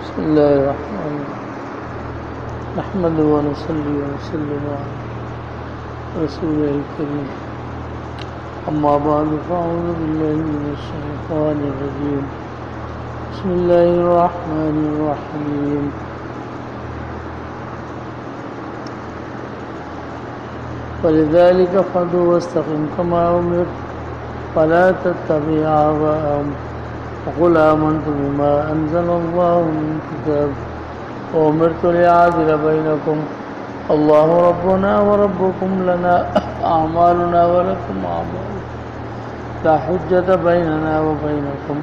बिस्मिल्लाहिर्रहमानिर्रहीम नहमदुहु व नसल्ली व नसल्लिमु अला रसूलिहिल करीम अम्मा बअद फ़अऊज़ु बिल्लाहि मिनश शैतानिर रजीम बिस्मिल्लाहिर्रहमानिर्रहीम वलिज़ालिक फ़अदु वस्तक़िम कमा उमिरत वला तत्तबि अहवाअहुम वक़ुल आमन्तु बिमा अंज़लल्लाहु मिन किताब वउमिरतु लिअअदिला बैनकुम अल्लाहु रब्बुना व रब्बुकुम लना अअमालुना व लकुम अअमालुकुम ला हुज्जत बैनना व बैनकुम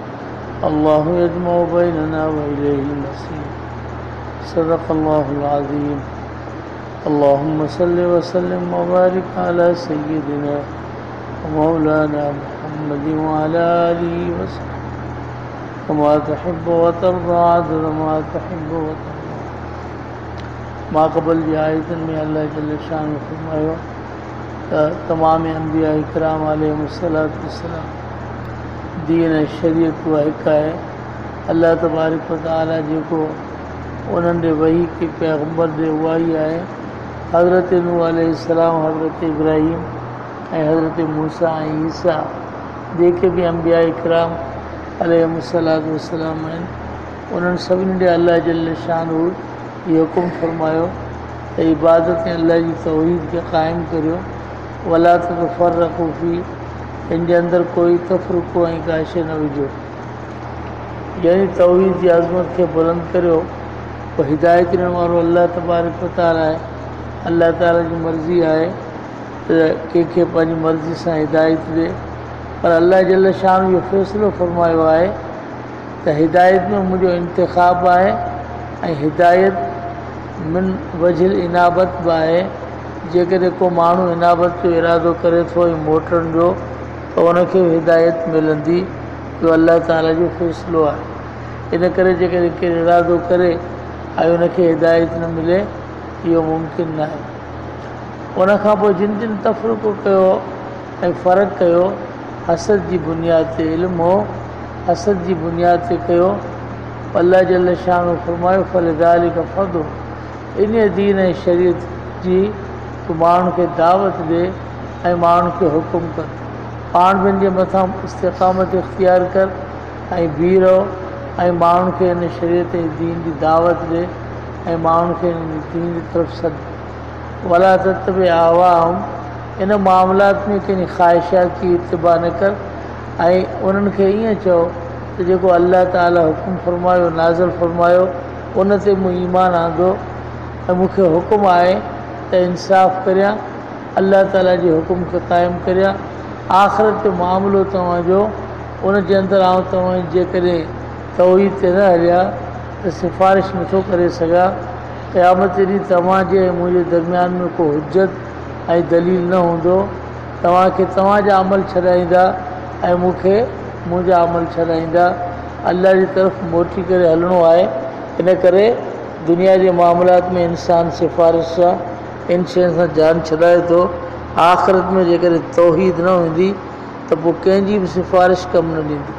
अल्लाहु यजमअु बैनना व इलैहिल मसीर सदक़ल्लाहुल अज़ीम अल्लाहुम्मा सल्लि व सल्लिम व बारिक अला सय्यिदिना व मौलाना मुहम्मदिन व अला आलिहि व सह्बिहि कमा तुहिब्बु व तर्दा अदद मा तुहिब्बु व तर्दा माक़बल जी आयतन में अल्लाह जल्ल शानु फरमायो तमाम अंबिया इकराम अलैहिमुस्सलातु वस्सलाम दीन शरीयत उहा हिकु आहे। अल्लाह तबारक व तआला जेको उन्हनि ॾे वही की पैगम्बर ॾे उहा ई आहे। हज़रत नूह अलैहिस्सलाम, हज़रत इब्राहीम ऐं हज़रत मूसा ऐं ईसा जेके बि अंबिया इकराम अलैहिमुस्सलातु वस्सलाम आहिनि उन्हनि सभिनी ॾे अल्लाह जल्ल शानु इहो हुकुम फरमायो त इबादत ऐं अल्लाह जी तौहीद खे क़ाइमु करियो। वला ततफ़र्रक़ू फ़ी, इन जे अंदरि कोई तफ़रुक़ो ऐं का शइ न विझो, यानी तौहीद जी अज़मत खे बुलंद करियो। पोइ हिदायत ॾियण वारो अल्लाह तबारक व तआला आहे। अल्लाह ताला जी मर्ज़ी आहे त कंहिंखे पंहिंजी मर्ज़ी सां हिदायत ॾिए, पर अल्लाह जल्ल शान इहो फ़ैसिलो फरमायो आहे त हिदायत में मुंहिंजो इंतिख़ाब आहे ऐं हिदायत मिन वजिल इनाबत बि आहे। जेकॾहिं को माण्हू इनाबत जो इरादो करे थो ऐं मोटण जो त उनखे हिदायत मिलंदी। इहो अल्लाह ताला जो फ़ैसिलो आहे। इन करे जेकॾहिं केरु इरादो करे ऐं उनखे हिदायत न मिले इहो मुमकिन न आहे। उनखां पोइ जिन जिन तफ़रुक़ो कयो ऐं फ़र्क़ु कयो हसद जी बुनियाद ते, इल्मु हो हसद जी बुनियाद ते कयो। अल्लाह जल्ल शानु फरमायो फ़लिज़ालिक फ़अदु, इन दीन ऐं शरीयत जी तूं माण्हुनि खे दावत ॾे ऐं माण्हुनि खे हुकुम कर। पाण ॿिनि जे मथां इस्तिक़ामत इख़्तियार कर ऐं बीह रहो ऐं माण्हुनि खे इन शरीयत ऐं दीन जी दावत ॾे ऐं माण्हुनि खे इन दीन जी तरफ़ सॾ। वला तत्तबि अहवाअहुम, इन मामलात में कंहिंजी ख़्वाहिशात जी इत्तिबा न कर ऐं उन्हनि खे ईअं चओ त जेको अल्लाह ताला हुकुम फरमायो नाज़िल फरमायो उन ते मूं ईमान आंदो ऐं मूंखे हुकुम आहे त इंसाफ़ करियां, अल्लाह ताला जे हुकुम खे क़ाइमु करियां। आख़िरत जो मामिलो तव्हांजो उन जे अंदरि आउं तव्हां जेकॾहिं तौहीद ते न हलिया त सिफ़ारिश नथो करे सघां। क़यामत ॾींहुं तव्हांजे ऐं मुंहिंजे दरमियान में को हुजत ऐं दलील न हूंदो। तव्हांखे तव्हांजा अमल छॾाईंदा ऐं मूंखे मुंहिंजा अमल छॾाईंदा। अल्लाह जी तरफ़ मोटी करे हलणो आहे। इन करे दुनिया जे मामलात में इंसानु सिफ़ारिश सां इन शयुनि सां जान छॾाए थो। आख़िरत में जेकॾहिं तौहीद न हूंदी त पोइ कंहिंजी बि सिफ़ारिश कमु न ॾींदी।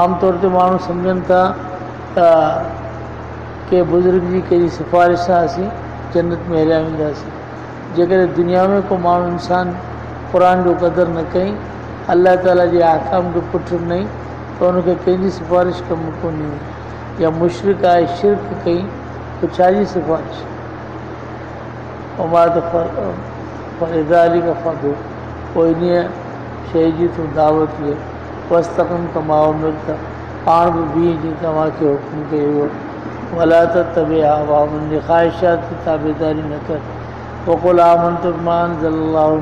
आम तौर ते माण्हू सम्झनि था त के बुज़ुर्ग जी कंहिंजी सिफ़ारिश सां असीं जन्नत में हलिया वेंदासीं। जेकॾहिं दुनिया में को माण्हू इंसान क़ुर जो क़दुरु न कई, अल्लाह ताला जे अहकाम जो पुठि ॾिनई त उनखे कंहिंजी सिफ़ारिश कमु कोन ईंदी। या मुशरिक आहे, शिरक कई त छाजी सिफ़ारिश। फ़लिज़ालिक फ़अदु, पोइ इन शइ जी तूं दावत ॾे। वस्तक़िम कमा उमिरत, पाण बि बीह जीअं तव्हांखे हुकुम कयो वियो। वला तत्तबि अहवाअहुम, उन्हनि जी ख़्वाहिशात जी ताबेदारी न कर। वक़ुल आमन्तु बिमा अंज़लल्लाहु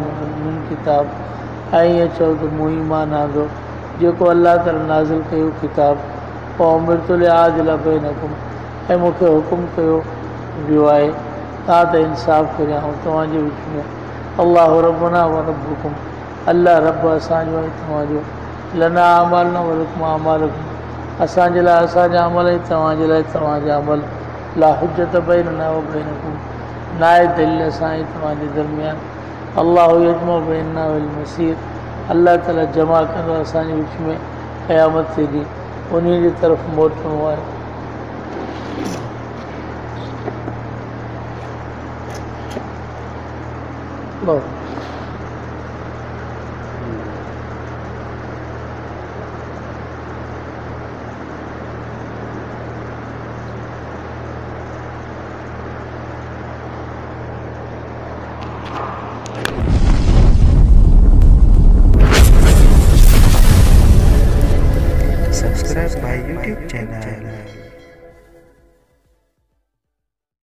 मिन किताब, ऐं ईअं चओ त मूं ईमान आंदो जेको अल्लाह ताला नाज़िल कयो किताब। वउमिरतु लिअअदिला बैनकुम, ऐं मूंखे हुकुम कयो वियो आहे तव्हां त इंसाफ़ करियां ऐं तव्हांजे विच में। अल्लाहु रब्बुना व रब्बुकुम, अल्लाह रब असांजो ऐं तव्हांजो। लना अअमालुना व लकुम अअमालुकुम, असांजे लाइ असांजा अमल ऐं तव्हांजे लाइ तव्हांजा अमल। ला हुज्जत बैनना व बैनकुम, न आहे दलील असां ऐं तव्हांजे दरमियान। अल्लाहु यजमअु बैनना वल मसीर, अल्लाह ताला जमा कंदो असांजे विच में क़यामत ते ॾींहुं, उन जी तरफ़ मोटणो आहे। الله